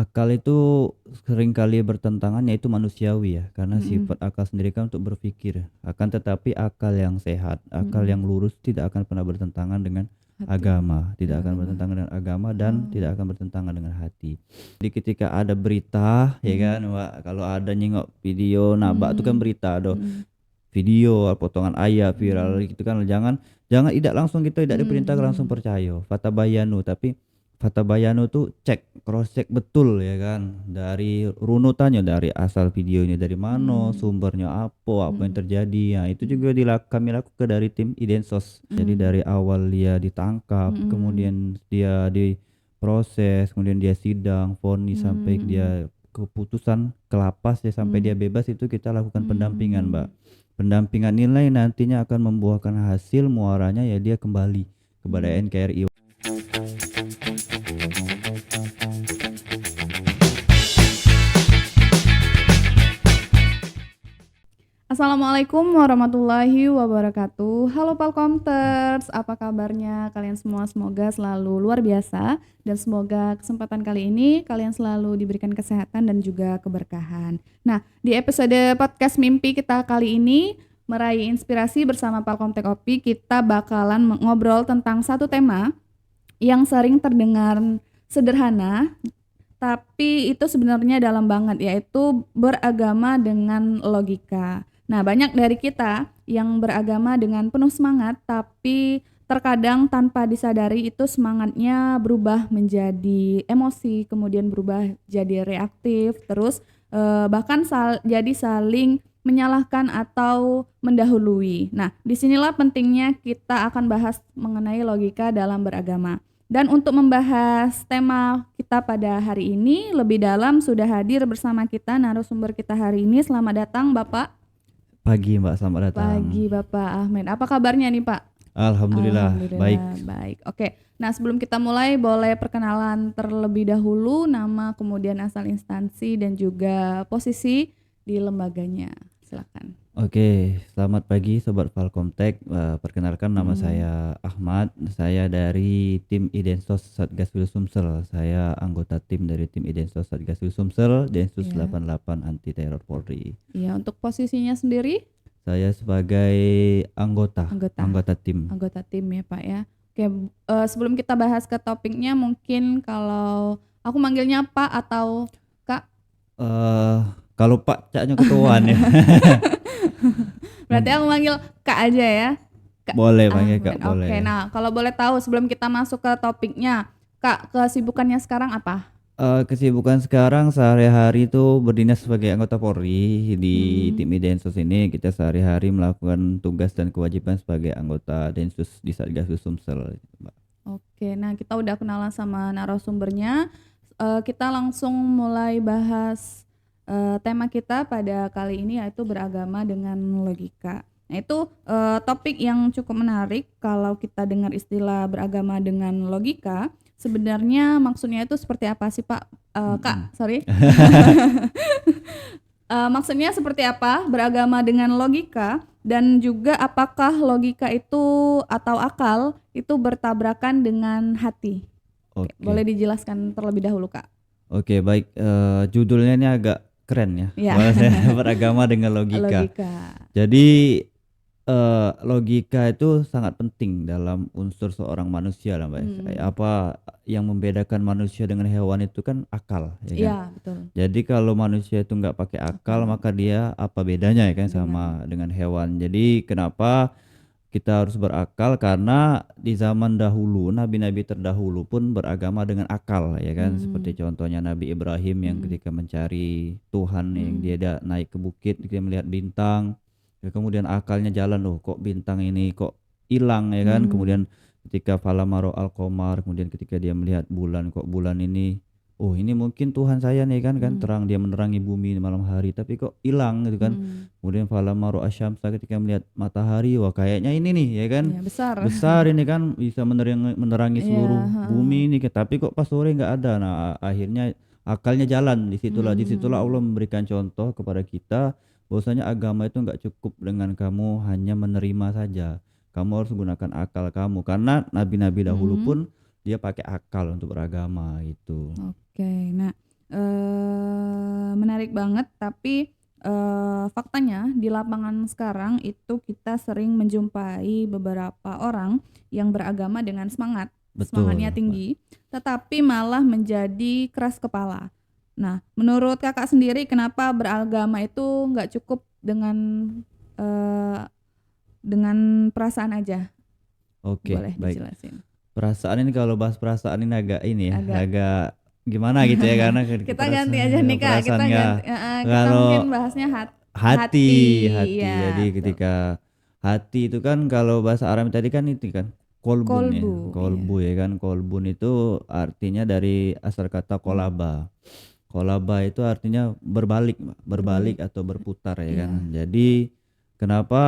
Akal itu seringkali bertentangan yaitu manusiawi ya, karena Mhm, sifat akal sendiri kan untuk berpikir. Akan tetapi akal yang sehat, akal yang mhm. lurus tidak akan pernah bertentangan dengan Hati agama, dan tidak akan agama. bertentangan dengan agama dan Oh, tidak akan bertentangan dengan hati. Jadi ketika ada berita ya mhm, kan, Wak, kalau ada nyingok video nabak itu kan mmm, berita ada mhm, video, potongan ayat viral mmm, gitu kan. Jangan jangan tidak langsung kita tidak diperintah langsung mhm, percaya. Fatabayanu, tapi fatabayanu tuh cek, cross check betul ya kan. Dari runutannya, dari asal videonya dari mana, mmm, sumbernya apa yang mhm, terjadi. Nah, itu mhm, juga kami lakukan dari tim Idensos. Jadi mmm, dari awal dia ditangkap, mhm, kemudian dia diproses, kemudian dia sidang, vonis sampai mhm, dia keputusan ke lapas ya sampai dia mhm, bebas itu kita lakukan pendampingan, Mbak. mmm, Pendampingan nilai nantinya akan membuahkan hasil muaranya ya dia kembali kepada mmm. NKRI. Assalamualaikum warahmatullahi wabarakatuh. Halo Palkomters, apa kabarnya kalian semua? Semoga selalu luar biasa dan semoga kesempatan kali ini kalian selalu diberikan kesehatan dan juga keberkahan. Nah, di episode podcast mimpi kita kali ini meraih inspirasi bersama Palkomtek Opi, kita bakalan ngobrol tentang satu tema yang sering terdengar sederhana tapi itu sebenarnya dalam banget, yaitu beragama dengan logika. Nah, banyak dari kita yang beragama dengan penuh semangat, tapi terkadang tanpa disadari itu semangatnya berubah menjadi emosi, kemudian berubah jadi reaktif, terus bahkan jadi saling menyalahkan atau mendahului. Nah, disinilah pentingnya kita akan bahas mengenai logika dalam beragama. Dan untuk membahas tema kita pada hari ini lebih dalam sudah hadir bersama kita narasumber kita hari ini. Selamat datang Bapak. Pagi Mbak, selamat datang. Pagi Bapak Ahmed. Apa kabarnya nih Pak? Alhamdulillah baik. Alhamdulillah baik. Oke. Nah, sebelum kita mulai boleh perkenalan terlebih dahulu nama, kemudian asal instansi dan juga posisi di lembaganya. Silakan. Oke, selamat pagi Sobat Falcomtech. Perkenalkan nama Mm-mm. saya Ahmad. Saya dari tim Idensos Satgas Sumsel. Saya anggota tim dari tim Idensos Satgas Sumsel, Densus Ya. 88 Anti Teror Polri. Iya, untuk posisinya sendiri Saya sebagai anggota, anggota. anggota tim. Anggota tim ya Pak ya. Oke, sebelum kita bahas ke topiknya mungkin kalau aku manggilnya Pak atau Kak. eh Kalau Pak Caknya ketuaan ya. Berarti aku manggil Kak aja ya. Kak Boleh panggil Kak, Ahmed. Oke, boleh. nah kalau boleh tahu sebelum kita masuk ke topiknya, Kak, kesibukannya sekarang apa? Kesibukan sekarang sehari-hari itu berdinas sebagai anggota Polri di Hmm, tim Densus ini. Kita sehari-hari melakukan tugas dan kewajiban sebagai anggota Densus di Satgas Sumsel, Mbak. oke, nah kita udah kenalan sama narasumbernya. Kita langsung mulai bahas tema kita pada kali ini yaitu beragama dengan logika. Nah itu topik yang cukup menarik kalau kita dengar istilah beragama dengan logika. Sebenarnya maksudnya itu seperti apa sih Pak? Kak, Mm-mm. sorry. Maksudnya seperti apa beragama dengan logika dan juga apakah logika itu atau akal itu bertabrakan dengan hati? Oke, boleh Oke, dijelaskan terlebih dahulu Kak. oke, baik. Judulnya ini agak keren ya. Ya, Bahwasanya beragama dengan logika. logika. Jadi logika itu sangat penting dalam unsur seorang manusia lah, Mbak, ya. Kayak Hmm, apa yang membedakan manusia dengan hewan itu kan akal, ya kan. iya betul. Jadi kalau manusia itu nggak pakai akal, Akal maka dia apa bedanya ya kan dengan sama dengan hewan. Jadi kenapa kita harus berakal? Karena di zaman dahulu, nabi-nabi terdahulu pun beragama dengan akal, ya kan. hmm, Seperti contohnya Nabi Ibrahim yang hmm, ketika mencari Tuhan, yang hmm, dia naik ke bukit, dia melihat bintang. Ya, kemudian akalnya jalan, loh kok bintang ini kok hilang ya kan. hmm, Kemudian ketika falamaro al-qamar, kemudian ketika dia melihat bulan, kok bulan ini, oh ini mungkin Tuhan saya nih kan, kan hmm, terang dia menerangi bumi di malam hari, tapi kok hilang gitu kan. hmm. Kemudian falamaro asyamsa, ketika melihat matahari, wah kayaknya ini nih ya kan, Ya besar. besar ini kan bisa menerangi Iya, seluruh heeh. bumi ini, tapi kok pas sore nggak ada. Nah, akhirnya akalnya jalan. Disitulah Hmm, Allah memberikan contoh kepada kita bahwasanya agama itu nggak cukup dengan kamu hanya menerima saja. Kamu harus gunakan akal kamu, karena nabi-nabi dahulu hmm. pun dia pakai akal untuk beragama itu. Oke, nah, baik banget, tapi faktanya di lapangan sekarang itu kita sering menjumpai beberapa orang yang beragama dengan semangatnya Betul, Mbak. tinggi, tetapi malah menjadi keras kepala. Nah, menurut kakak sendiri kenapa beragama itu nggak cukup eh, dengan perasaan aja? Oke, Boleh baik. dijelasin. Perasaan ini kalau bahas perasaan ini agak ini ya, Agak agak gimana gitu ya karena kita ganti aja nih Kak, perasaan kita nggak. ganti kita mungkin Kalau bahasnya hati, hati, ya jadi betul. ketika hati itu kan kalau bahasa Arab tadi kan itu kan kolbun ya, Kolbu, iya. kolbu ya kan, kolbun itu artinya dari asal kata Hmm, kolaba. Kolaba itu artinya berbalik, Mbak. Berbalik berbalik, atau berputar ya iya. kan. Jadi kenapa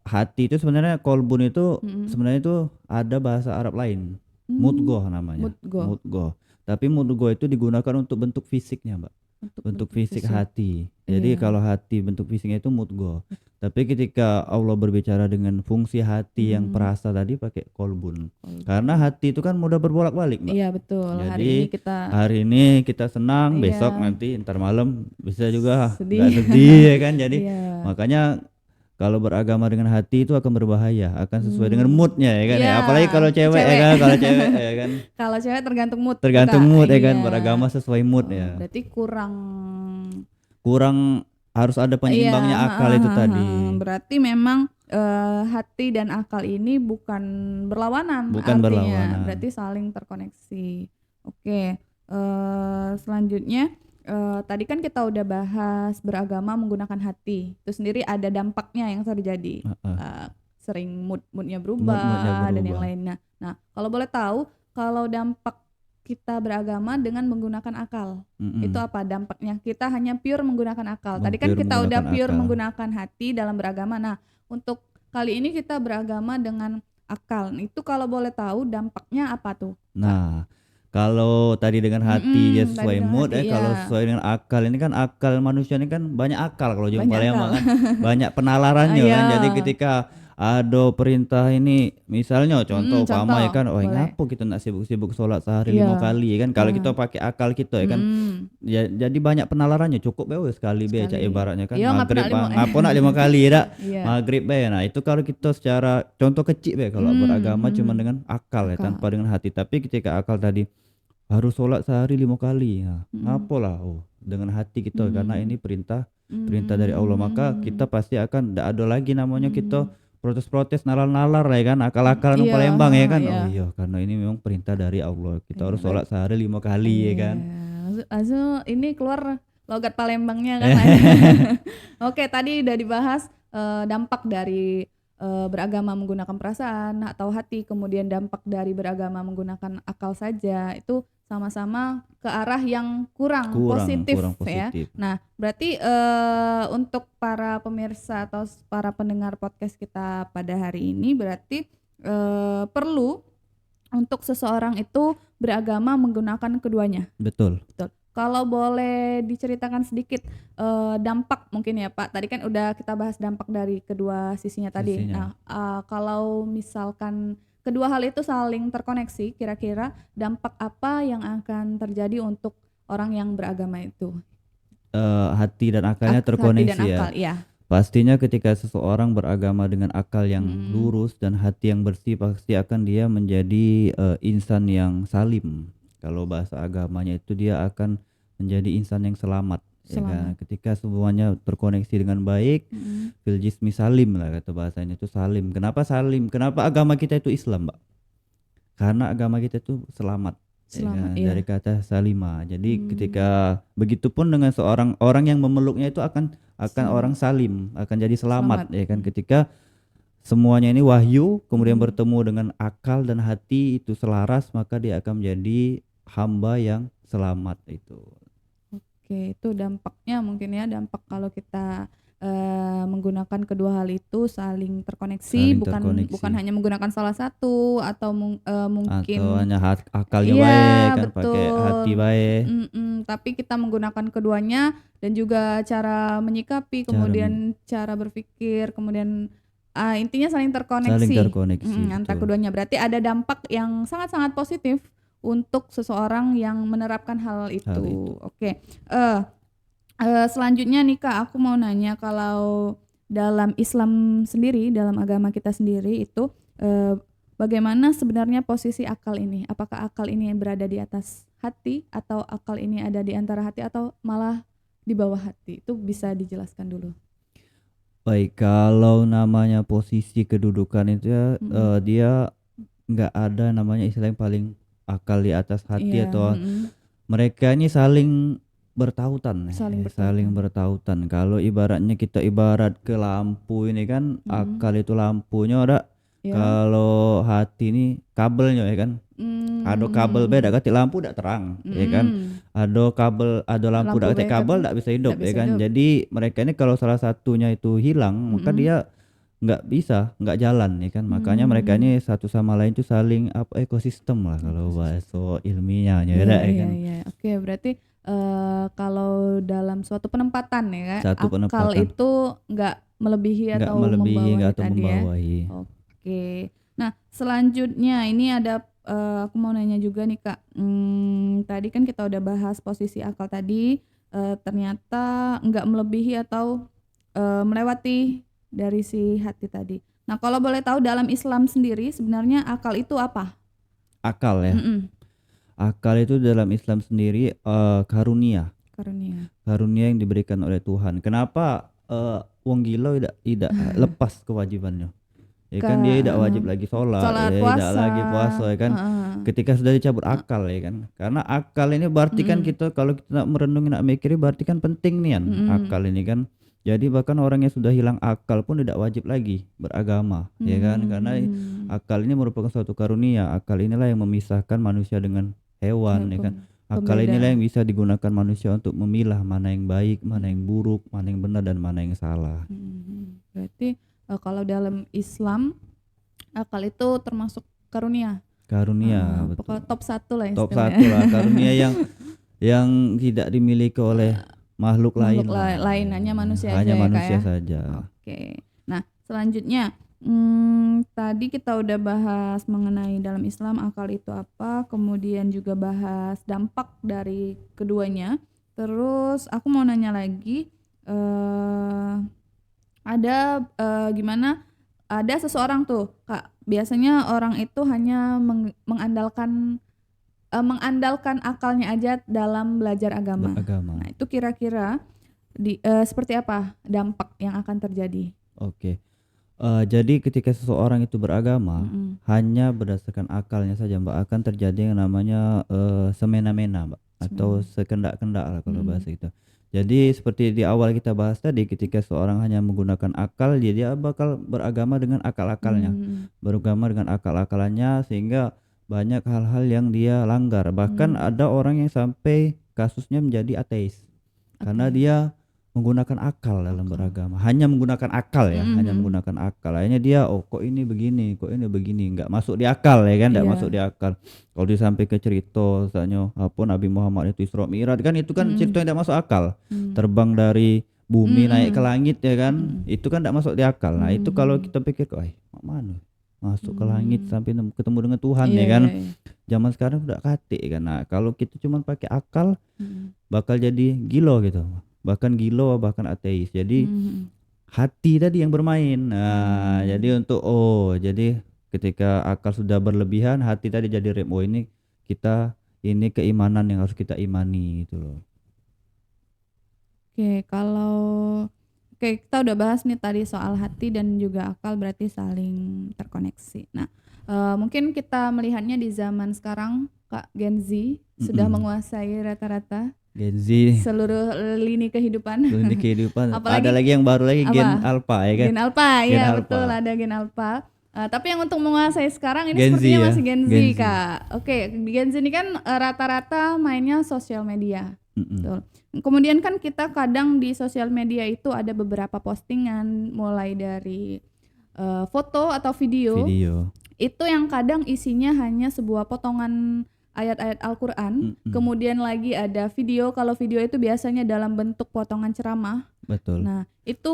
hati itu sebenarnya kolbun itu Mm-mm. sebenarnya itu ada bahasa Arab lain. Hmm, Mudgoh namanya. mood go Mudgoh. Tapi mudgoh itu digunakan untuk bentuk fisiknya, Mbak. untuk Bentuk bentuk fisik fisik, hati. Jadi iya. kalau hati bentuk fisiknya itu mudgoh. Tapi ketika Allah berbicara dengan fungsi hati yang Mm-mm. perasa tadi pakai kolbun. Karena Kolbu, hati itu kan mudah berbolak-balik, Mbak. iya betul. Hari ini Jadi kita, hari ini kita senang, besok iya, nanti ntar malam bisa juga nggak sedih. sedih ya kan. Jadi Iya. makanya kalau beragama dengan hati itu akan berbahaya, akan sesuai dengan Hmm, moodnya ya kan iya, ya. Apalagi kalau cewek ya cewek. kan, kalau cewek ya kan Kalau cewek tergantung mood kita, tergantung mood ya kan, iya. beragama sesuai mood Oh, ya. berarti kurang. Kurang harus ada Iya, penyeimbangnya akal heeh, itu heeh, heeh. tadi, Berarti memang hati dan akal ini bukan berlawanan bukan artinya, berlawanan. berarti saling terkoneksi. Oke, selanjutnya tadi kan kita udah bahas beragama menggunakan hati. Itu sendiri ada dampaknya yang terjadi. Heeh. Sering moodnya Mood-moodnya berubah dan yang berubah. lainnya. Nah, kalau boleh tahu, kalau dampak kita beragama dengan menggunakan akal, itu Mm-mm. apa dampaknya? Kita hanya pure menggunakan akal. Tadi kan Pure kita udah menggunakan pure akal. menggunakan hati dalam beragama. Nah, untuk kali ini kita beragama dengan akal. Itu kalau boleh tahu dampaknya apa tuh, Kak? Nah, kalau tadi dengan hati dia Tadi sesuai dengan mood hati, ya, iya, kalau sesuai dengan akal ini kan akal manusia ini kan banyak akal kalau jumpa banyak akal. Palembang kan banyak penalarannya Iya, kan. Jadi ketika ada perintah ini misalnya contoh umpama ya contoh, kan, oh boleh. ngapa kita nak sibuk-sibuk sholat sehari 5 Iya, kali ya kan, kalau kita pakai akal kita ya kan. mm, Ya, jadi banyak penalarannya, cukup be sekali be cak sekali. ibaratnya kan Iya, nggak pernah maghrib lima. bang ngapa nak 5 kali ya dak Iya, maghrib be. Nah itu kalau kita secara contoh kecil be, kalau beragama cuma dengan akal ya akal. tanpa dengan hati. Tapi ketika akal tadi harus sholat sehari 5 kali, nah, Mm, ngapa lah, oh dengan hati kita karena mm, ini perintah perintah dari Allah, maka mm, kita pasti akan tidak ada lagi namanya kita mm. protes-protes nalar-nalar ya kan, akal-akalan Iya, Palembang ya kan. iya. Oh iya karena ini memang perintah dari Allah, kita Iya, harus sholat sehari 5 kali ya iya. kan. Langsung ini keluar logat Palembangnya kan. Oke, tadi udah dibahas dampak dari beragama menggunakan perasaan atau hati, kemudian dampak dari beragama menggunakan akal saja. Itu sama-sama ke arah yang kurang positif kurang ya. positif. Nah, berarti untuk para pemirsa atau para pendengar podcast kita pada hari ini berarti perlu untuk seseorang itu beragama menggunakan keduanya. Betul. Betul. Kalau boleh diceritakan sedikit dampak mungkin ya Pak. Tadi kan udah kita bahas dampak dari kedua sisinya tadi. Sisinya. Nah, kalau misalkan kedua hal itu saling terkoneksi, kira-kira dampak apa yang akan terjadi untuk orang yang beragama itu? Hati dan akalnya Hati dan terkoneksi ya. akal, iya. Pastinya ketika seseorang beragama dengan akal yang Mm, lurus dan hati yang bersih, pasti akan dia menjadi insan yang salim. Kalau bahasa agamanya itu dia akan menjadi insan yang selamat. Ya kan? selamat. Ketika semuanya terkoneksi dengan baik, Mm, fil jismi salim lah kata bahasanya itu salim. Kenapa salim? Kenapa agama kita itu Islam, Mbak? Karena agama kita itu selamat. Ya selamat, kan? iya. Dari kata salima. Jadi Hmm, ketika begitupun dengan seorang orang yang memeluknya itu akan selamat. orang salim, akan jadi selamat Selamat. ya kan. Ketika semuanya ini wahyu kemudian Hmm. bertemu dengan akal dan hati itu selaras, maka dia akan menjadi hamba yang selamat itu. Oke, itu dampaknya mungkin ya, dampak kalau kita menggunakan kedua hal itu saling terkoneksi, Saling bukan terkoneksi. hanya menggunakan salah satu atau Atau mungkin hanya akalnya iya baik kan, pakai betul. hati baik. Tapi kita menggunakan keduanya dan juga cara menyikapi, kemudian cara berpikir, kemudian intinya saling terkoneksi. Saling terkoneksi, Antara betul. keduanya. Berarti ada dampak yang sangat-sangat positif untuk seseorang yang menerapkan hal itu. Hal itu. Oke. Selanjutnya nih Kak, aku mau nanya kalau dalam Islam sendiri, dalam agama kita sendiri itu bagaimana sebenarnya posisi akal ini? Apakah akal ini berada di atas hati atau akal ini ada di antara hati atau malah di bawah hati? Itu bisa dijelaskan dulu. Baik, kalau namanya posisi kedudukan itu ya, Mm-mm. dia nggak ada namanya istilah yang paling akal di atas hati Iya, atau mm-mm. mereka ini saling bertautan, Saling saling bertautan. bertautan. Kalau ibaratnya kita ibarat ke lampu ini kan, Mm-mm. akal itu lampunya ada, Ya. kalau hati ini kabelnya ya kan. Ada kabel beda Mm-mm. kati lampu dak terang ya kan. Mm-mm. Ada kabel, ada lampu Lampu dak kati beda kabel tuh dak bisa nggak hidup ya bisa kan. hidup. Jadi mereka ini kalau salah satunya itu hilang maka Mm-mm. dia nggak bisa, nggak jalan ya kan. Makanya mereka Hmm. ini satu sama lain itu saling apa, ekosistem lah kalau Ekosistem. bahasa ilmiahnya Iya, ya iya, kan. iya. Oke, berarti kalau dalam suatu penempatan ya, Satu akal penempatan, itu nggak melebihi nggak atau melebihi nggak membawahi atau tadi ya. membawahi. Oke. Nah, selanjutnya ini ada aku mau nanya juga nih Kak. Tadi kan kita udah bahas posisi akal tadi, ternyata nggak melebihi atau melewati dari si hati tadi. Nah, kalau boleh tahu dalam Islam sendiri sebenarnya akal itu apa? Akal ya. Mm-mm. Akal itu dalam Islam sendiri karunia. Karunia. Karunia yang diberikan oleh Tuhan. Kenapa wong gila tidak lepas kewajibannya? Ya kan dia tidak wajib lagi sholat, Sholat ya tidak puasa, lagi puasa ya kan. heeh, Ketika sudah dicabut heeh, akal ya kan. Karena akal ini berarti kan mhm, kita kalau kita nak merenungi nak mikiri berarti kan penting nih mhm, akal ini kan. Jadi bahkan orang yang sudah hilang akal pun tidak wajib lagi beragama ya kan. Karena mmm, akal ini merupakan suatu karunia. Akal inilah yang memisahkan manusia dengan ya hewan ya kan. Akal pembeda, inilah yang bisa digunakan manusia untuk memilah mana yang baik, mana yang mhm, buruk, mana yang benar dan mana yang salah. berarti, kalau dalam Islam akal itu termasuk karunia, Karunia betul. pokoknya top 1 lah Top istilahnya. satu lah karunia yang tidak dimiliki oleh makhluk Makhluk lain lah. lain, hanya manusia aja Hanya ya Kak manusia ya? saja. Oke. Nah, selanjutnya, tadi kita udah bahas mengenai dalam Islam akal itu apa, kemudian juga bahas dampak dari keduanya. Terus aku mau nanya lagi, eh ada gimana ada seseorang tuh, Kak, biasanya orang itu hanya mengandalkan akalnya aja dalam belajar agama. Beragama. Nah, itu kira-kira seperti apa dampak yang akan terjadi? Oke. Jadi ketika seseorang itu beragama Mhm, hanya berdasarkan akalnya saja Mbak, akan terjadi yang namanya semena-mena Mbak, atau sebenarnya. sekendak-kendak lah kalau Mhm, bahasa itu. Jadi seperti di awal kita bahas tadi, ketika seorang hanya menggunakan akal, dia bakal beragama dengan akal-akalnya, mhm, beragama dengan akal-akalannya sehingga banyak hal-hal yang dia langgar. Bahkan mmm, ada orang yang sampai kasusnya menjadi ateis karena ateis, dia menggunakan akal dalam akal. beragama, hanya menggunakan akal ya, Mhm, hanya mhm. menggunakan akal. Akhirnya dia, oh kok ini begini, kok ini begini, nggak masuk di akal ya kan, nggak masuk Iya, di akal. Kalau dia sampai ke cerita, misalnya apa Nabi Muhammad itu Isra Mi'raj kan, itu kan cerita mhm, yang tidak masuk akal. mmm, Terbang dari bumi naik ke mhm, langit ya kan, mhm, itu kan tidak masuk di akal. Nah itu kalau mhm, kita pikir, oh mana masuk ke langit mmm, sampai ketemu dengan Tuhan iya, ya kan. iya, iya, Zaman sekarang udah kate kan. Nah kalau kita cuma pakai akal mhm, bakal jadi gilo gitu, bahkan gilo bahkan ateis. Jadi mhm, hati tadi yang bermain. Nah mmm, jadi jadi ketika akal sudah berlebihan, hati tadi jadi rem, oh ini kita, ini keimanan yang harus kita imani gitu loh. oke kalau oke kita udah bahas nih tadi soal hati dan juga akal berarti saling terkoneksi. Nah, mungkin kita melihatnya di zaman sekarang Kak, Gen Z sudah Mm-mm. menguasai rata-rata Gen Z, seluruh lini kehidupan. ini kehidupan, ada Apalagi lagi yang baru lagi Gen apa? Alpha ya kan. Gen Alpha, Gen ya betul Alpha, ada Gen Alpha. Tapi yang untuk menguasai sekarang ini Gen Z sepertinya ya, masih Gen Z Gen Z. Kak. Oke, di Gen Z ini kan rata-rata mainnya sosial media. Mm-mm. Betul. Kemudian kan kita kadang di sosial media itu ada beberapa postingan mulai dari foto atau video Video. itu yang kadang isinya hanya sebuah potongan ayat-ayat Al-Qur'an, Mm-mm. kemudian lagi ada video, kalau video itu biasanya dalam bentuk potongan ceramah. Betul. Nah, itu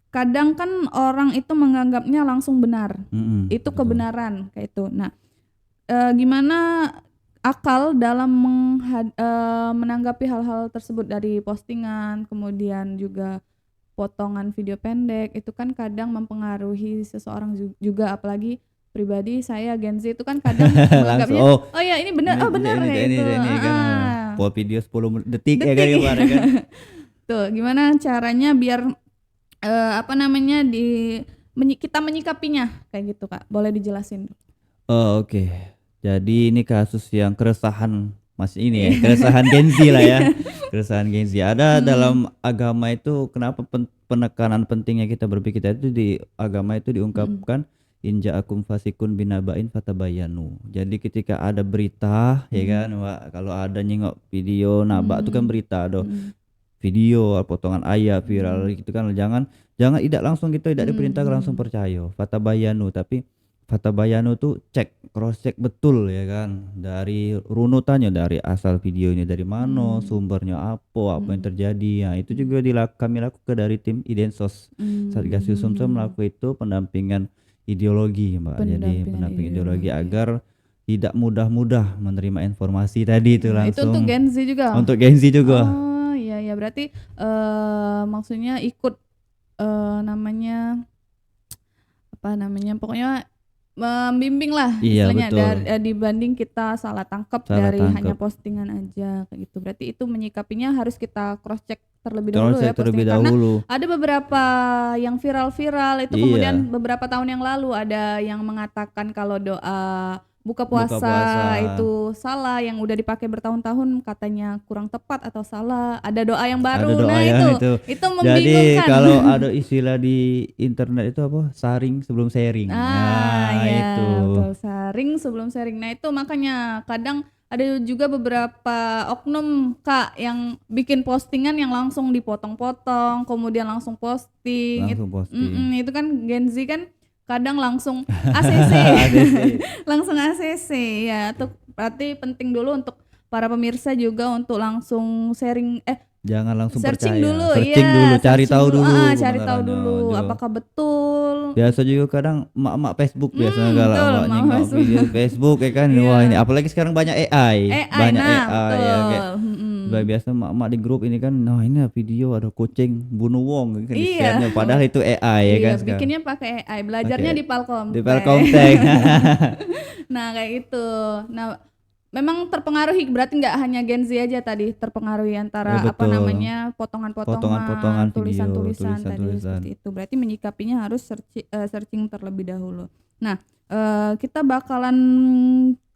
kadang kan orang itu menganggapnya langsung benar. Mm-mm. Itu Betul. kebenaran kayak itu. Nah, gimana akal dalam menanggapi hal-hal tersebut dari postingan, kemudian juga potongan video pendek, itu kan kadang mempengaruhi seseorang juga, apalagi pribadi saya Gen Z itu kan kadang Langsung, menganggapnya, oh "Oh ya ini bener, ini oh bener," kayak itu, ini kan, heeh, video 10 detik ya kan detik. kemarin kan. Tuh, gimana caranya biar, apa namanya, kita menyikapinya, kayak gitu, Kak, boleh dijelasin? Oh, oke. Jadi ini kasus yang keresahan Mas ini ya, keresahan Gen Z lah ya, keresahan Gen Z. Ada Mhm, dalam agama itu kenapa penekanan pentingnya kita berpikir tadi di agama itu mhm, diungkapkan, "In ja'akum fasikun binaba'in fatabayanu." Jadi ketika ada berita ya mhm, kan, Mbak, kalau ada nyengok video nabak itu kan mmm, berita, ada mhm, video, potongan ayat viral mhm, gitu kan, jangan jangan tidak langsung kita tidak mhm, diperintahkan langsung mhm, percaya, fatabayanu, tapi fatabayanu tuh cek, cross check betul ya kan, dari runutannya, dari asal videonya dari mana, mhm, sumbernya apa yang mhm, terjadi. Nah, itu mhm, juga kami lakukan dari tim Idensos Satgas mhm, Yusumsel mhm. melakukan itu pendampingan ideologi, Mbak. Jadi Pendampingan pendamping ideologi ideologi. agar tidak mudah-mudah menerima informasi tadi itu Oh, itu untuk langsung Gen Z juga? untuk Gen Z juga. Oh, iya iya, berarti, maksudnya ikut, namanya, apa namanya, pokoknya membimbing lah Iya istilahnya betul, dibanding kita salah tangkap salah dari hanya tangkap. postingan aja, kayak gitu. Berarti itu menyikapinya harus kita cross check terlebih dahulu ya Cross-check terlebih postingan, karena dahulu. ada beberapa yang viral-viral itu Iya, kemudian beberapa tahun yang lalu ada yang mengatakan kalau doa buka buka puasa. puasa itu salah, yang udah dipakai bertahun-tahun katanya kurang tepat atau salah, ada doa yang Ada baru. doa Nah yang itu. itu Jadi membingungkan. kalau ada istilah di internet itu apa? Saring sebelum sharing. Ah, Nah, ya itu. betul, sharing sebelum sharing. Nah, itu makanya kadang ada juga beberapa oknum, Kak, yang bikin postingan yang langsung dipotong-potong, kemudian langsung posting. Langsung posting. Itu kan Gen Z kan kadang langsung ACC. ADC. Langsung ACC ya. Itu berarti penting dulu untuk para pemirsa juga untuk langsung sharing, Jangan langsung searching percaya. dulu, Searching dulu, iya, cari searching tahu dulu, dulu cari tahu kebenarannya. dulu apakah betul. Biasa juga kadang emak-emak Facebook biasanya kalau Betul, emak mau nyengok masuk. video Facebook ya kan. Wah, ini Iya, apalagi sekarang banyak AI, AI, nah ya kayak betul, mhm. biasa emak-emak di grup ini kan, nah ini video ada kucing bunuh wong kan Iya, di-share-nya padahal itu AI ya iya kan sekarang. bikinnya pakai AI, belajarnya Pakai di di Palkomteng. Telkomsel. Nah kayak itu. Nah memang terpengaruhi berarti nggak hanya Gen Z aja tadi terpengaruhi Ya antara apa betul, namanya, potongan-potongan potongan-potongan, video, tulisan-tulisan tadi tulisan-tulisan. seperti itu. Berarti menyikapinya harus searching terlebih dahulu. Nah, kita bakalan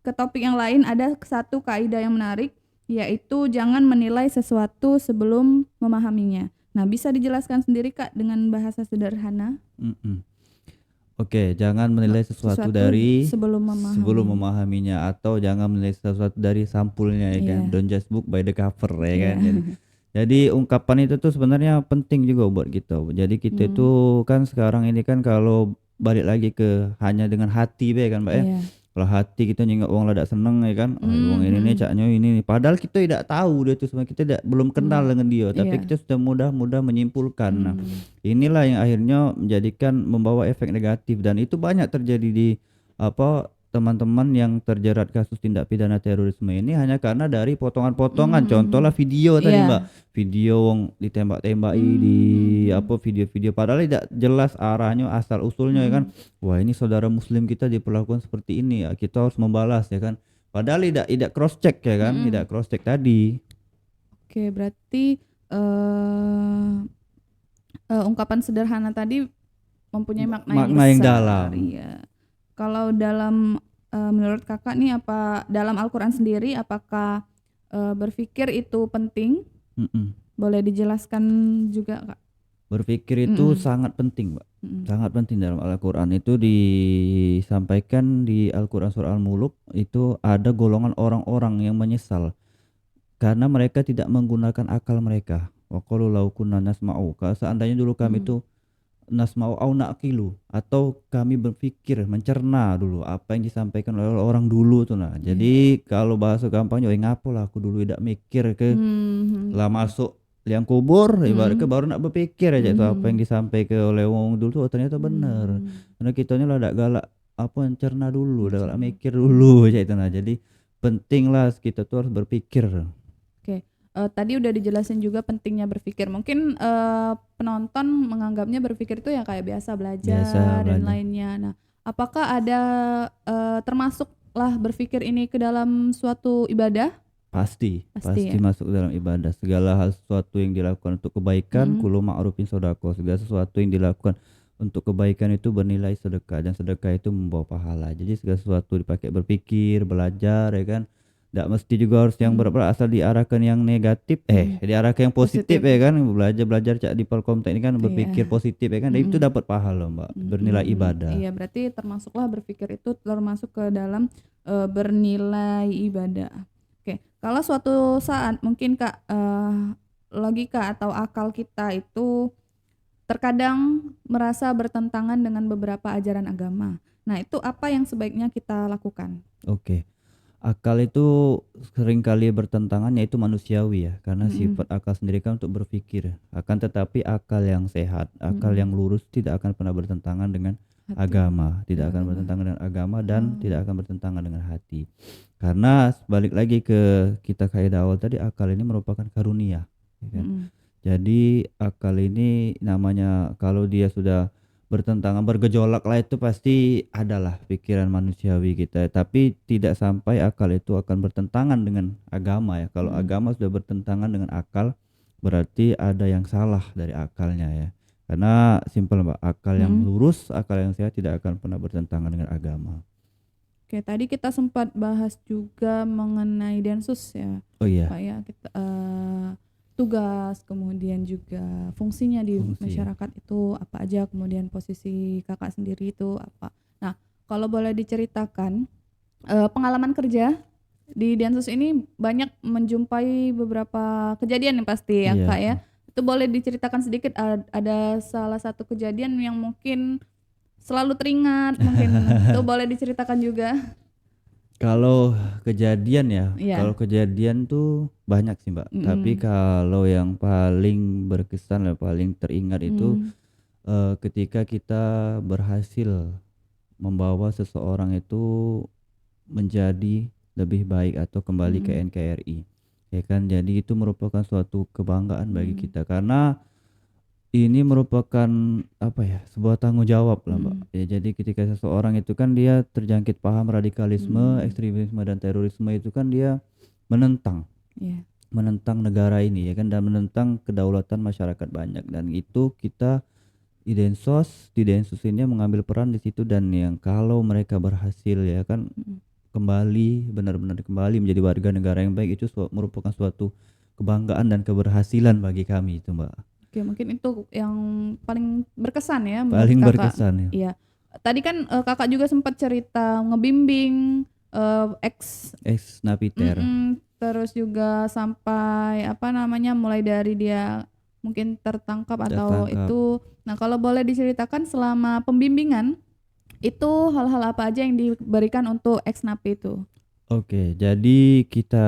ke topik yang lain, ada satu kaidah yang menarik, yaitu jangan menilai sesuatu sebelum memahaminya. Nah, bisa dijelaskan sendiri Kak dengan bahasa sederhana? Mhm. Oke, jangan menilai sesuatu Sesuatu dari sebelum sebelum memahaminya. memahaminya atau jangan menilai sesuatu dari sampulnya ya kan. Iya, Don't judge book by the cover ya iya. kan. Jadi ungkapan itu tuh sebenarnya penting juga buat kita. Jadi kita itu Mmm, kan sekarang ini kan kalau balik lagi ke hanya dengan hati be kan Mbak ya. iya. Kalau hati kita nyengok wong ladak seneng ya kan, oh wong ini nih Mhm, caknya ini nih. Padahal kita tidak tahu dia itu sebenarnya kita tidak belum kenal mhm. dengan dia, tapi Iya, kita sudah mudah-mudah menyimpulkan. Nah, mmm, inilah yang akhirnya menjadikan membawa efek negatif dan itu banyak terjadi di apa teman-teman yang terjerat kasus tindak pidana terorisme ini hanya karena dari potongan-potongan. mhm, Contohlah mhm. video tadi Mbak, Iya, video wong ditembak-tembaki di mhm, mhm, apa video-video padahal tidak jelas arahnya asal usulnya ya kan. mhm, Wah ini saudara muslim kita diperlakukan seperti ini ya, kita harus membalas ya kan. Padahal tidak cross check ya kan, mhm. tidak cross check tadi. Oke, berarti, eee ungkapan sederhana tadi mempunyai makna yang Makna yang besar, dalam. iya. Kalau dalam, menurut Kakak nih apa dalam Al-Qur'an sendiri apakah, berpikir itu penting? Mhm. Boleh dijelaskan juga, Kak? Berpikir itu Mhm, sangat penting, Mbak. mhm, Sangat penting dalam Al-Qur'an itu disampaikan di Al-Qur'an surah Al-Muluk itu ada golongan orang-orang yang menyesal karena mereka tidak menggunakan akal mereka. Wa qalu law kunna nasma'u, kalau seandainya dulu kami mhm, itu nasma'u au na'qilu atau kami berpikir, mencerna dulu apa yang disampaikan oleh orang dulu tuh nah. iya. Jadi kalau bahasa gampangnya, "Eh ngapalah aku dulu tidak mikir ke Mhm, lah masuk liang kubur ibaratnya mhm, baru nak berpikir aja tuh apa yang mhm, disampaikan oleh wong dulu tuh oh, ternyata bener. mmm, Karena kitanya lah dak galak apa mencerna dulu, dak galak mencerna. mikir dulu aja itu nah. Jadi penting lah kita tuh harus berpikir. Oke, tadi udah dijelasin juga pentingnya berpikir. Mungkin penonton menganggapnya berpikir itu ya kayak biasa Biasa belajar dan belajar. lainnya. Nah, apakah ada termasuklah berpikir ini ke dalam suatu ibadah? Pasti Pasti ya. masuk dalam ibadah. Segala hal sesuatu yang dilakukan untuk kebaikan, Mm-mm. kullu ma'rufin shadaqah. Segala sesuatu yang dilakukan untuk kebaikan itu bernilai sedekah, dan sedekah itu membawa pahala. Jadi segala sesuatu dipakai berpikir, belajar, ya kan. Tidak mesti juga harus yang Mm. asal diarahkan yang negatif, Mm. diarahkan yang positif, Positif. ya kan. Belajar cak di Polkomtek ini kan berpikir Iya. positif, ya kan. Dan itu Mm-mm. dapat pahala, Mbak. Bernilai Mm-mm. ibadah. Iya, berarti termasuklah berpikir itu termasuk ke dalam bernilai ibadah. Oke, kalau suatu saat mungkin Kak logika atau akal kita itu terkadang merasa bertentangan dengan beberapa ajaran agama. Nah, itu apa yang sebaiknya kita lakukan? Oke. Akal itu seringkali bertentangan, yaitu manusiawi ya, karena Mm-mm. sifat akal sendiri kan untuk berpikir. Akan tetapi akal yang sehat, akal yang Mm-mm. lurus tidak akan pernah bertentangan dengan Hati agama, dan tidak akan agama. bertentangan dengan agama, dan Oh. tidak akan bertentangan dengan hati. Karena balik lagi ke kita kaidah awal tadi, akal ini merupakan karunia, ya kan? Mm-mm. Jadi akal ini namanya kalau dia sudah bertentangan, bergejolak lah, itu pasti adalah pikiran manusiawi kita. Tapi tidak sampai akal itu akan bertentangan dengan agama ya. Kalau Mm-mm. agama sudah bertentangan dengan akal, berarti ada yang salah dari akalnya ya. Karena simpel Mbak, akal yang Mm-mm. lurus, akal yang sehat tidak akan pernah bertentangan dengan agama. Oke, tadi kita sempat bahas juga mengenai densus ya, Oh iya, Pak ya. Kita tugas, kemudian juga fungsinya di fungsi. masyarakat itu apa aja, kemudian posisi Kakak sendiri itu apa. Nah, kalau boleh diceritakan pengalaman kerja di Densus ini banyak menjumpai beberapa kejadian yang pasti ya Iya. Kak ya. Itu boleh diceritakan sedikit ada salah satu kejadian yang mungkin selalu teringat mungkin itu boleh diceritakan juga. Kalau kejadian ya, Iya. kalau kejadian tuh banyak sih Mbak. Tapi Mm-mm. kalau yang paling berkesan, yang paling teringat itu Mm. ketika kita berhasil membawa seseorang itu menjadi lebih baik atau kembali ke Mm-mm. NKRI. Ya kan, jadi itu merupakan suatu kebanggaan bagi Mm. kita, karena ini merupakan apa ya, sebuah tanggung jawab lah Mbak. Mm. Ya, jadi ketika seseorang itu kan dia terjangkit paham radikalisme, Mm. ekstremisme dan terorisme, itu kan dia menentang Iya. menentang negara ini ya kan, dan menentang kedaulatan masyarakat banyak, dan itu kita di Densus ini mengambil peran di situ. Dan yang kalau mereka berhasil ya kan, Mm. kembali benar-benar kembali menjadi warga negara yang baik, itu merupakan suatu kebanggaan dan keberhasilan bagi kami itu Mbak. Oke, mungkin itu yang paling berkesan ya menurut Paling Kakak. berkesan ya. Iya. Tadi kan Kakak juga sempat cerita ngebimbing ex Napiter. terus juga sampai apa namanya mulai dari dia mungkin tertangkap atau Tertangkap. itu. Nah, kalau boleh diceritakan selama pembimbingan itu hal-hal apa aja yang diberikan untuk ex napi itu? Oke, jadi kita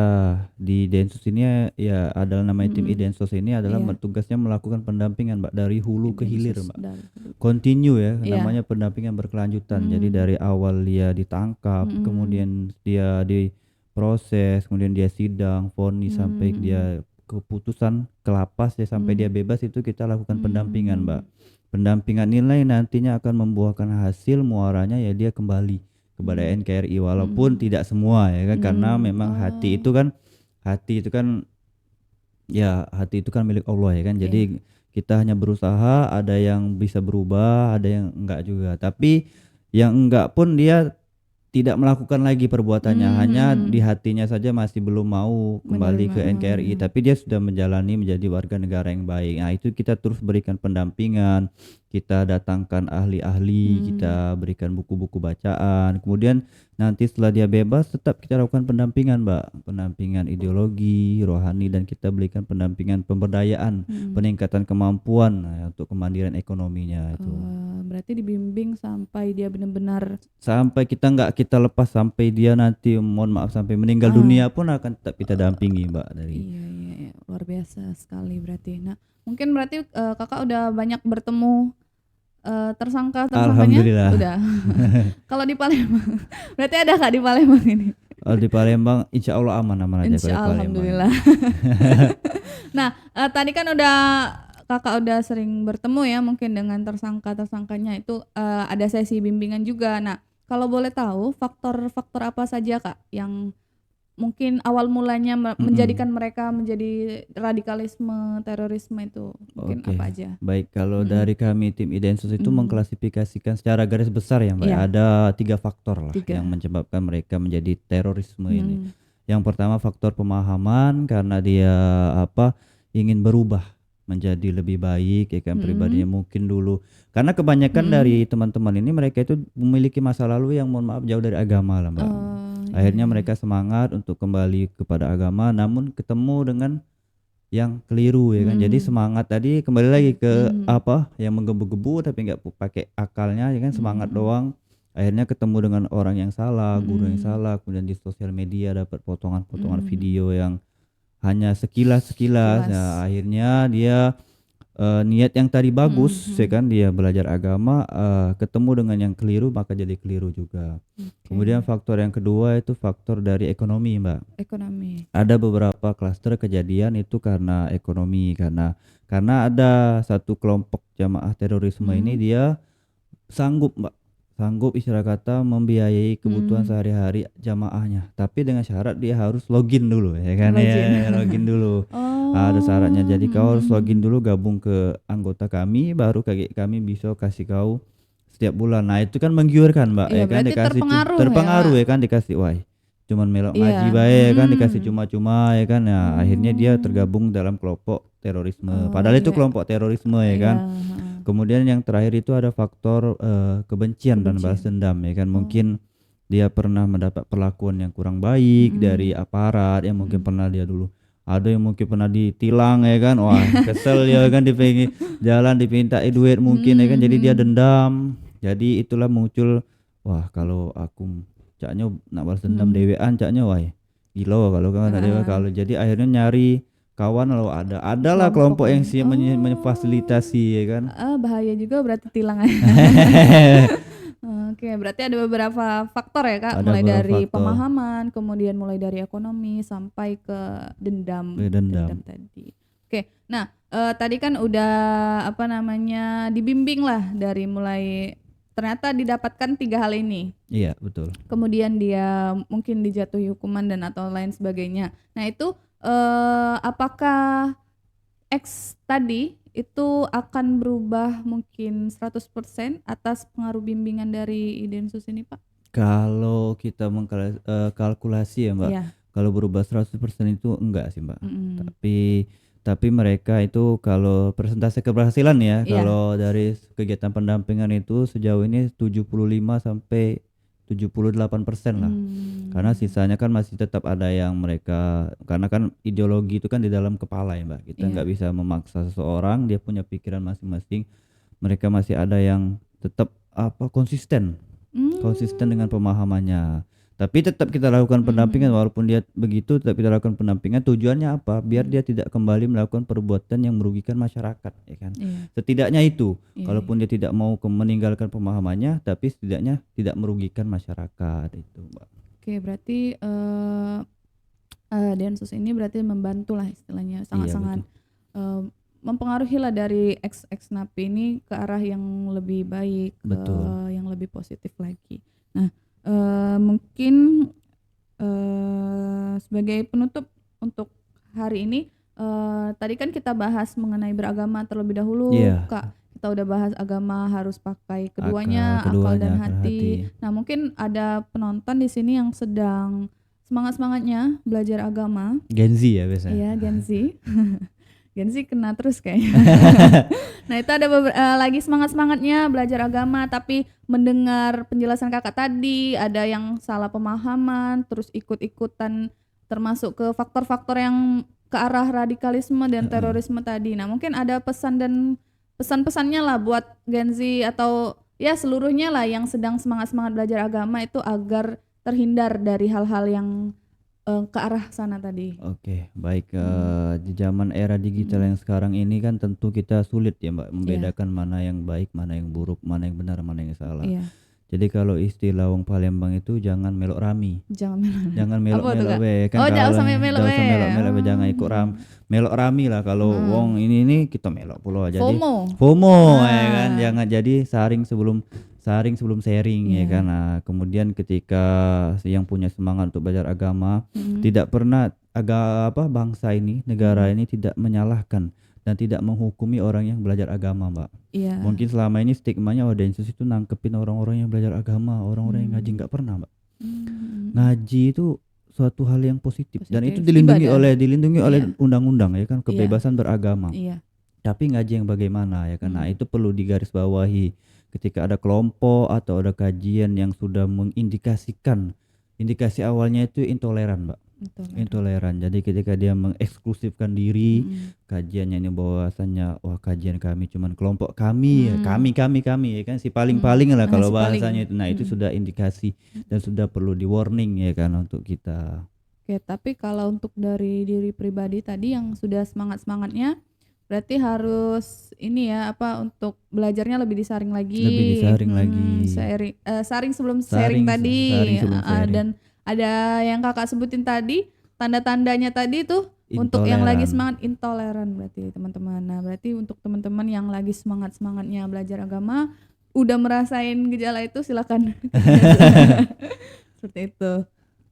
di Densus ini ya adalah namanya tim Mm-mm. Idensos, ini adalah Iya, tugasnya melakukan pendampingan Mbak, dari hulu ke hilir Densus Mbak. dari Continue ya, iya. namanya pendampingan berkelanjutan. Jadi Mm. dari awal dia ditangkap, Mm-mm. kemudian dia diproses, kemudian dia sidang, vonis, sampai Mm-mm. dia keputusan ke lapas ya, sampai dia Mm. bebas, itu kita lakukan pendampingan Mbak. Mm. Pendampingan nilai nantinya akan membuahkan hasil muaranya ya, dia kembali kepada Mm. NKRI, walaupun Mm. tidak semua ya kan, karena Mm. memang hati Oh, itu kan, hati itu kan ya, hati itu kan milik Allah ya kan. iya. Jadi kita hanya berusaha, ada yang bisa berubah, ada yang enggak juga. Tapi yang enggak pun dia tidak melakukan lagi perbuatannya, hanya di Mm. hatinya saja masih belum mau kembali Menerima. ke NKRI, tapi dia sudah menjalani menjadi warga negara yang baik. Nah, itu kita terus berikan pendampingan, kita datangkan ahli-ahli, Mm. kita berikan buku-buku bacaan. Kemudian nanti setelah dia bebas, tetap kita lakukan pendampingan Mbak, pendampingan ideologi, rohani, dan kita berikan pendampingan pemberdayaan, Mm. peningkatan kemampuan untuk kemandirian ekonominya itu. Berarti dibimbing sampai dia benar-benar Sampai kita lepas, sampai dia nanti mohon maaf sampai meninggal dunia pun akan tetap kita dampingi Mbak dari. iya, luar biasa sekali berarti. Nah, mungkin berarti Kakak udah banyak bertemu tersangkanya? Alhamdulillah. Udah. Kalau di Palembang, berarti ada Kak di Palembang ini? Kalau di Palembang insya Allah aman-aman aja kalau di Insya Palembang. Alhamdulillah. Nah, tadi kan kakak udah sering bertemu ya mungkin dengan tersangkanya itu ada sesi bimbingan juga. Nah, kalau boleh tahu faktor-faktor apa saja kak yang mungkin awal mulanya menjadikan mereka menjadi radikalisme, terorisme itu mungkin Oke, apa aja? baik. Kalau Mm-mm. dari kami tim Idensus itu Mm. mengklasifikasikan secara garis besar ya Mbak, ya, Iya, ada 3 faktor lah yang 3. menyebabkan mereka menjadi terorisme ini. Mm. Yang pertama faktor pemahaman karena dia ingin berubah menjadi lebih baik ya kan pribadinya Mm. mungkin dulu. Karena kebanyakan Mm. dari teman-teman ini mereka itu memiliki masa lalu yang mohon maaf jauh dari agama lah Mbak. Iya, Akhirnya iya. mereka semangat untuk kembali kepada agama namun ketemu dengan yang keliru ya kan. Jadi Mm. semangat tadi kembali lagi ke Mm. yang menggebu-gebu tapi nggak pakai akalnya ya kan, semangat Mm. doang. Akhirnya ketemu dengan orang yang salah, guru yang Mm. salah, kemudian di sosial media dapat potongan-potongan Mm. video yang hanya sekilas-sekilas. Sekilas. Nah, akhirnya dia niat yang tadi bagus ya kan, dia belajar agama ketemu dengan yang keliru maka jadi keliru juga. Oke. Kemudian faktor yang kedua itu faktor dari ekonomi Mbak. Ekonomi. Ada beberapa klaster kejadian itu karena ekonomi, karena ada satu kelompok jamaah terorisme ini dia sanggup Mbak, sanggup istilah kata membiayai kebutuhan sehari-hari jamaahnya, tapi dengan syarat dia harus login dulu ya kan ya, login dulu. Ada syaratnya, jadi kau harus login dulu gabung ke anggota kami baru kami bisa kasih kau setiap bulan. Nah itu kan menggiurkan Mbak Iya, ya kan, berarti dikasih terpengaruh ya kan, dikasih wah cuman melok Iya. ngaji baik ya kan, dikasih cuma-cuma ya kan. Nah akhirnya dia Oh. tergabung dalam kelompok terorisme, Oh, padahal itu iya. kelompok terorisme ya kan. Iya, heeh. Kemudian yang terakhir itu ada faktor kebencian dan balas dendam ya kan. Mungkin dia pernah mendapat perlakuan yang kurang baik dari aparat yang mungkin pernah dia dulu, ada yang mungkin pernah ditilang ya kan, wah kesel ya kan, dipinggir jalan dipintai duit mungkin ya kan, jadi dia dendam. Jadi itulah muncul, wah kalau aku caknya nak balas dendam dewean caknya wah gila kalau kan ada kalau. Jadi akhirnya nyari kawan, lalu adalah kelompok yang siap memfasilitasi ya kan. Bahaya juga berarti tilang. Oke, berarti ada beberapa faktor ya kak, Ada mulai beberapa dari faktor. pemahaman, kemudian mulai dari ekonomi sampai ke dendam tadi. Oke, nah tadi kan udah dibimbing lah dari mulai ternyata didapatkan 3 hal ini. Iya betul. Kemudian dia mungkin dijatuhi hukuman dan atau lain sebagainya. Nah itu apakah X tadi itu akan berubah mungkin 100% atas pengaruh bimbingan dari Idensus ini Pak? Kalau kita kalkulasi ya Mbak, Iya. kalau berubah 100% itu enggak sih Mbak. Mm-mm. Tapi mereka itu kalau persentase keberhasilan ya, Iya. kalau dari kegiatan pendampingan itu sejauh ini 75 sampai 78% lah. Karena sisanya kan masih tetap ada yang mereka, karena kan ideologi itu kan di dalam kepala ya Mbak. Kita nggak bisa memaksa seseorang, dia punya pikiran masing-masing. Mereka masih ada yang tetap konsisten dengan pemahamannya. Tapi tetap kita lakukan pendampingan, walaupun dia begitu tetap kita lakukan pendampingan. Tujuannya apa? Biar dia tidak kembali melakukan perbuatan yang merugikan masyarakat ya kan. Setidaknya itu. Kalaupun dia tidak mau meninggalkan pemahamannya, tapi setidaknya tidak merugikan masyarakat itu Mbak. Oke, berarti Densus ini berarti membantu lah istilahnya, sangat-sangat mempengaruhi lah dari ex napi ini ke arah yang lebih baik, yang lebih positif lagi. Nah mungkin sebagai penutup untuk hari ini, tadi kan kita bahas mengenai beragama terlebih dahulu Kak. Kita udah bahas agama harus pakai keduanya, akal dan hati. Nah mungkin ada penonton di sini yang sedang semangat-semangatnya belajar agama. Gen Z ya biasanya. Iya, Gen Z. Gen Z kena terus kayaknya. Nah itu ada lagi semangat-semangatnya belajar agama, tapi mendengar penjelasan kakak tadi ada yang salah pemahaman, terus ikut-ikutan termasuk ke faktor-faktor yang ke arah radikalisme dan terorisme tadi. Nah mungkin ada pesan-pesannya lah buat Gen Z atau ya seluruhnya lah yang sedang semangat-semangat belajar agama itu agar terhindar dari hal-hal yang ke arah sana tadi. Oke, baik. Di zaman era digital yang sekarang ini kan tentu kita sulit ya Mbak membedakan mana yang baik, mana yang buruk, mana yang benar, mana yang salah. Jadi kalau istilah wong Palembang itu jangan melok rami. Jangan Jangan apa tuh, melok-melok Kak? we, kan Oh, jangan kalau usah melok-melok jangan we. usah melok-melok we, jangan ikut melok rami lah kalau Heeh. wong ini kita melok pulau. Jadi FOMO. FOMO ya kan, Ah. jangan jadi saring sebelum sharing ya Iya. kan. Nah, kemudian ketika yang punya semangat untuk belajar agama Mm-mm. tidak pernah bangsa ini, negara ini tidak menyalahkan dan tidak menghukumi orang yang belajar agama, Mbak. Iya. Mungkin selama ini stigmanya Densus itu nangkepin orang-orang yang belajar agama, orang-orang yang ngaji, nggak pernah, Mbak. Ngaji itu suatu hal yang positif dan itu Positif. dilindungi Ibadah. oleh Iya. undang-undang ya kan, kebebasan beragama. Iya. Tapi ngaji yang bagaimana ya kan? Nah, itu perlu digarisbawahi ketika ada kelompok atau ada kajian yang sudah mengindikasikan, indikasi awalnya itu intoleran, Mbak. Intoleran. Jadi ketika dia mengeksklusifkan diri, kajiannya ini bahwasannya wah kajian kami cuman kelompok kami ya, kami ya kan, si paling-paling lah kalau si paling. bahasanya itu. Nah, itu sudah indikasi dan sudah perlu di warning ya kan untuk kita. Oke, tapi kalau untuk dari diri pribadi tadi yang sudah semangat-semangatnya berarti harus ini ya untuk belajarnya lebih disaring lagi. Lebih disaring lagi. Saring sebelum sharing tadi. Saring sebelum sharing. Dan ada yang Kakak sebutin tadi, tanda-tandanya tadi tuh untuk yang lagi semangat intoleran berarti teman-teman. Nah, berarti untuk teman-teman yang lagi semangat-semangatnya belajar agama udah merasain gejala itu silakan. Seperti itu.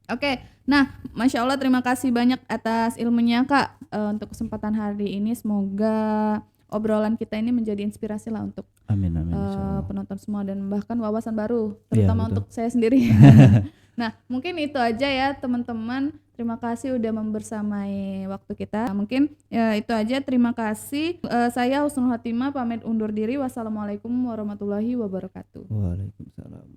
Oke, nah Masya Allah terima kasih banyak atas ilmunya Kak untuk kesempatan hari ini. Semoga obrolan kita ini menjadi inspirasi lah untuk Amin. penonton semua dan bahkan wawasan baru terutama untuk saya sendiri. Nah mungkin itu aja ya teman-teman. Terima kasih udah membersamai waktu kita. Mungkin itu aja, terima kasih. Saya Husnul Hatimah pamit undur diri. Wassalamualaikum warahmatullahi wabarakatuh. Waalaikumsalam.